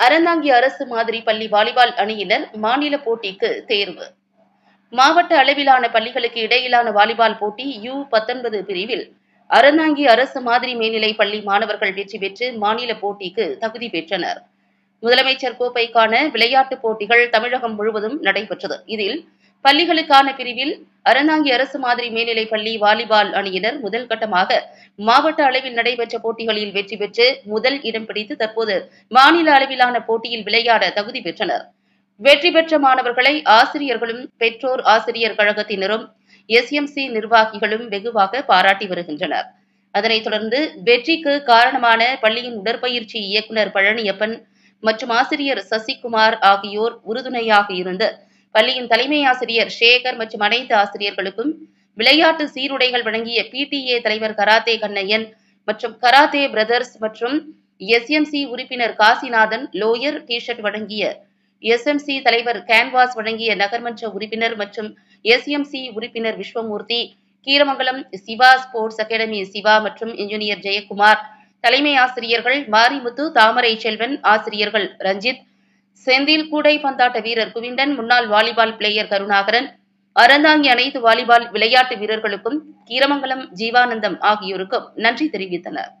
அறந்தாங்கி அரசு மாதிரி பள்ளி வாலிபால் அணியினர் மாநில போட்டிக்கு தேர்வு. மாவட்ட அளவிலான பள்ளிகளுக்கு இடையிலான வாலிபால் போட்டி U19 பிரிவில் அறந்தாங்கி அரசு மாதிரி மேல்நிலைப் பள்ளி மாணவர்கள் வெற்றி பெற்று மாநில போட்டிக்கு தகுதி பெற்றனர். முதலமைச்சர் கோப்பைக்கான விளையாட்டுப் போட்டிகள் தமிழகம் முழுவதும் நடைபெற்றது. இதில் பள்ளிகளுக்கான பிரிவில் அறந்தாங்கி அரசு மாதிரி மேல்நிலைப் பள்ளி வாலிபால் அணியினர் முதல் கட்டமாக மாவட்ட அளவில் நடைபெற்ற போட்டிகளில் வெற்றி பெற்று முதல் இடம் பிடித்து தற்போது மாநில அளவிலான போட்டியில் விளையாட தகுதி பெற்றனர். வெற்றி பெற்ற மாணவர்களை ஆசிரியர்களும் பெற்றோர் ஆசிரியர் கழகத்தினரும் SMC நிர்வாகிகளும் வெகுவாக பாராட்டி வருகின்றனர். அதனைத் தொடர்ந்து வெற்றிக்கு காரணமான பள்ளியின் உடற்பயிற்சி இயக்குநர் பழனியப்பன் மற்றும் ஆசிரியர் சசிகுமார் ஆகியோர் உறுதுணையாக இருந்து பள்ளியின் தலைமை ஆசிரியர் சேகர் மற்றும் அனைத்து ஆசிரியர்களுக்கும் விளையாட்டு சீருடைகள் வழங்கிய PTA தலைவர் கராத்தே கண்ணையன் மற்றும் கராத்தே பிரதர்ஸ் மற்றும் SMC உறுப்பினர் காசிநாதன் லோயர் டிஷர்ட் வழங்கிய SMC தலைவர் கேன்வாஸ் வழங்கிய நகர்மன்ற உறுப்பினர் மற்றும் SMC உறுப்பினர் விஸ்வமூர்த்தி, கீரமங்கலம் சிவா ஸ்போர்ட்ஸ் அகாடமி சிவா மற்றும் இன்ஜினியர் ஜெயக்குமார், தலைமை ஆசிரியர்கள் மாரிமுத்து, தாமரை செல்வன், ஆசிரியர்கள் ரஞ்சித், செந்தில், கூடைப்பந்தாட்ட வீரர் குவிண்டன், முன்னாள் வாலிபால் பிளேயர் கருணாகரன், அறந்தாங்கி அனைத்து வாலிபால் விளையாட்டு வீரர்களுக்கும் கீரமங்கலம் ஜீவானந்தம் ஆகியோருக்கும் நன்றி தெரிவித்தனர்.